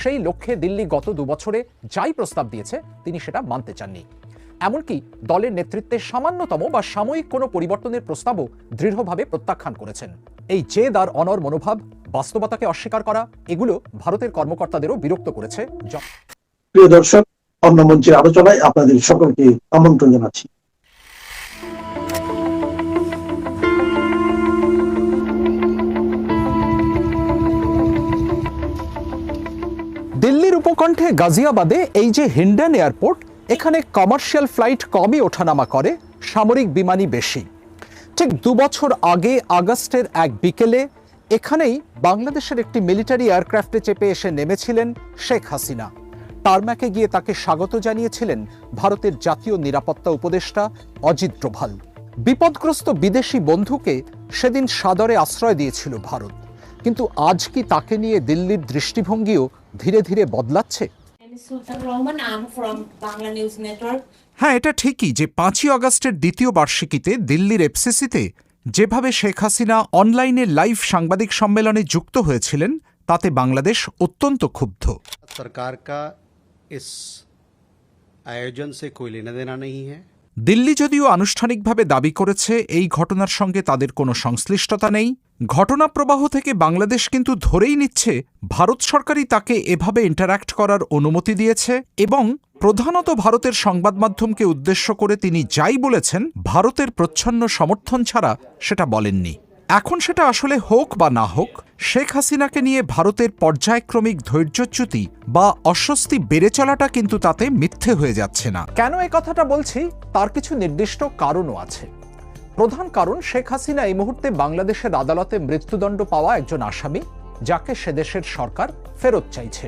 সেই লক্ষ্যে দিল্লি গত 2 বছরে যাই প্রস্তাব দিয়েছে তিনি সেটা মানতে চাননি। এমনকি দলের নেতৃত্বে সামান্যতম বা সাময়িক কোনো পরিবর্তনের প্রস্তাবও দৃঢ়ভাবে প্রত্যাখ্যান করেছেন। এই জেদ আর অনর মনোভাব, বাস্তবতাকে অস্বীকার করা, এগুলো ভারতের কর্মকর্তাদেরও বিরক্ত করেছে। প্রিয় দর্শক, অন্য মঞ্চের আলোচনায় আপনাদের সকলকে আমন্ত্রণ জানাচ্ছি। দিল্লির উপকণ্ঠে গাজিয়াবাদে এই যে হিন্ডন এয়ারপোর্ট, এখানে কমার্শিয়াল ফ্লাইট কমই ওঠানামা করে, সামরিক বিমানই বেশি। ঠিক 2 বছর আগে আগস্টের এক বিকেলে এখানেই বাংলাদেশের একটি মিলিটারি এয়ারক্রাফটে চেপে এসে নেমেছিলেন শেখ হাসিনা। টারম্যাকে গিয়ে তাকে স্বাগত জানিয়েছিলেন ভারতের জাতীয় নিরাপত্তা উপদেষ্টা অজিত ডোভাল। বিপদগ্রস্ত বিদেশি বন্ধুকে সেদিন সাদরে আশ্রয় দিয়েছিল ভারত, কিন্তু আজ কি তাকে নিয়ে দিল্লির দৃষ্টিভঙ্গিও ধীরে ধীরে বদলাচ্ছে? হ্যাঁ, এটা ঠিকই যে 5ই আগস্টের দ্বিতীয় বার্ষিকীতে দিল্লির এফসিসিতে যেভাবে শেখ হাসিনা অনলাইনে লাইভ সাংবাদিক সম্মেলনে যুক্ত হয়েছিলেন, তাতে বাংলাদেশ অত্যন্ত ক্ষুব্ধ। সরকার কা ইস আয়োজন সে কোই লেনা দেনা নেই হ্যায়। দিল্লি যদিও আনুষ্ঠানিকভাবে দাবি করেছে এই ঘটনার সঙ্গে তাদের কোনো সংশ্লিষ্টতা নেই, ঘটনা প্রবাহ থেকে বাংলাদেশ কিন্তু ধরেই নিচ্ছে ভারত সরকারই তাকে এভাবে ইন্টারঅ্যাক্ট করার অনুমতি দিয়েছে, এবং প্রধানত ভারতের সংবাদ মাধ্যমকে উদ্দেশ্য করে তিনি যাই বলেছেন ভারতের প্রচ্ছন্ন সমর্থন ছাড়া সেটা বলেননি। এখন সেটা আসলে হোক বা না হোক, শেখ হাসিনাকে নিয়ে ভারতের পর্যায়ক্রমিক ধৈর্যচ্যুতি বা অস্বস্তি বেড়ে চলাটা কিন্তু তাতে মিথ্যে হয়ে যাচ্ছে না। কেন এই কথাটা বলছি তার কিছু নির্দিষ্ট কারণও আছে। প্রধান কারণ, শেখ হাসিনা এই মুহূর্তে বাংলাদেশের আদালতে মৃত্যুদণ্ড পাওয়া একজন আসামি, যাকে সে দেশের সরকার ফেরত চাইছে।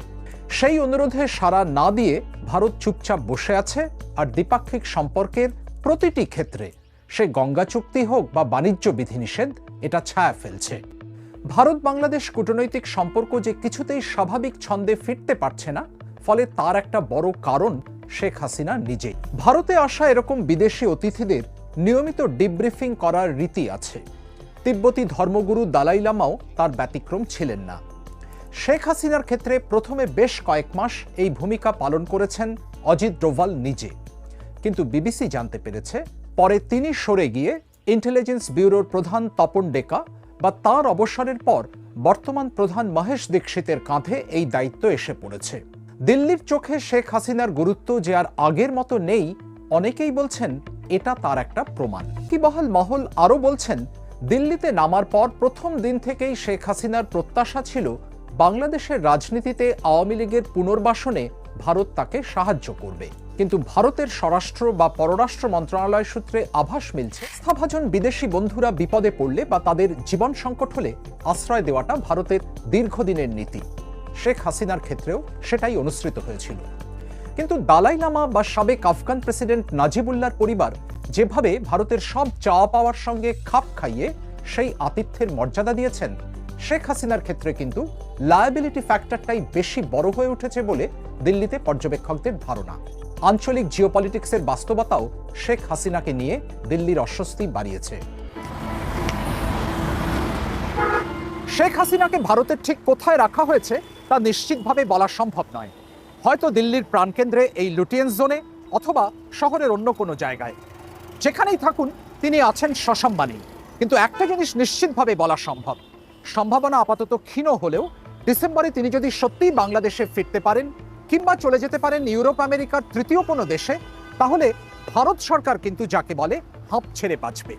সেই অনুরোধে সাড়া না দিয়ে ভারত চুপচাপ বসে আছে, আর দ্বিপাক্ষিক সম্পর্কের প্রতিটি ক্ষেত্রে, সে গঙ্গা চুক্তি হোক বা বাণিজ্য বিধিনিষেধ, এটা ছায়া ফেলছে। ভারত বাংলাদেশ কূটনৈতিক সম্পর্ক যে কিছুতেই স্বাভাবিক ছন্দে ফিরতে পারছে না, ফলে তার একটা বড় কারণ শেখ হাসিনা নিজেই। ভারতে আসা এরকম বিদেশি অতিথিদের নিয়মিত ডিব্রিফিং করার রীতি আছে। তিব্বতী ধর্মগুরু দালাই লামাও তার ব্যতিক্রম ছিলেন না। শেখ হাসিনার ক্ষেত্রে প্রথমে বেশ কয়েক মাস এই ভূমিকা পালন করেছেন অজিত ডোভাল নিজে, কিন্তু বিবিসি জানতে পেরেছে পরে তিনি সরে গিয়ে ইন্টেলিজেন্স ব্যুরোর প্রধান তপন ডেকা বা তার অবসরের পর বর্তমান প্রধান মহেশ দীক্ষিতের কাঁধে এই দায়িত্ব এসে পড়েছে। দিল্লির চোখে শেখ হাসিনার গুরুত্ব যে আর আগের মতো নেই, অনেকেই বলছেন এটা তার একটা প্রমাণ। কিবহাল মহল আরও বলছেন, দিল্লিতে নামার পর প্রথম দিন থেকেই শেখ হাসিনার প্রত্যাশা ছিল বাংলাদেশের রাজনীতিতে আওয়ামী লীগের পুনর্বাসনে ভারত তাকে সাহায্য করবে। কিন্তু ভারতের স্বরাষ্ট্র বা পররাষ্ট্র মন্ত্রণালয় সূত্রে আভাস মিলছে, স্থাভাজন বিদেশি বন্ধুরা বিপদে পড়লে বা তাদের জীবন সংকট হলে আশ্রয় দেওয়াটা ভারতের দীর্ঘদিনের নীতি। শেখ হাসিনার ক্ষেত্রেও সেটাই অনুসৃত হয়েছিল। কিন্তু দালাই লামা বা সাবেক আফগান প্রেসিডেন্ট নাজিবুল্লাহর পরিবার যেভাবে ভারতের সব চাওয়া পাওয়ার সঙ্গে খাপ খাইয়ে সেই আতিথ্যের মর্যাদা দিয়েছেন, শেখ হাসিনার ক্ষেত্রে কিন্তু লায়াবিলিটি ফ্যাক্টরটাই বেশি বড় হয়ে উঠেছে বলে দিল্লিতে পর্যবেক্ষকদের ধারণা। আঞ্চলিক জিওপলিটিক্সের বাস্তবতাও শেখ হাসিনাকে নিয়ে দিল্লির অস্বস্তি বাড়িয়েছে। শেখ হাসিনাকে ভারতের ঠিক কোথায় রাখা হয়েছে তা নিশ্চিতভাবে বলা সম্ভব নয়। হয়তো দিল্লির প্রাণকেন্দ্রে এই লুটিয়েন্স জোনে, অথবা শহরের অন্য কোনো জায়গায়। যেখানেই থাকুন তিনি আছেন সসম্মানী। কিন্তু একটা জিনিস নিশ্চিতভাবে বলা সম্ভব, সম্ভাবনা আপাতত ক্ষীণ হলেও ডিসেম্বরে তিনি যদি সত্যিই বাংলাদেশে ফিরতে পারেন কিংবা চলে যেতে পারেন ইউরোপ আমেরিকার তৃতীয় কোনো দেশে, তাহলে ভারত সরকার কিন্তু যাকে বলে হাঁপ ছেড়ে বাঁচবে।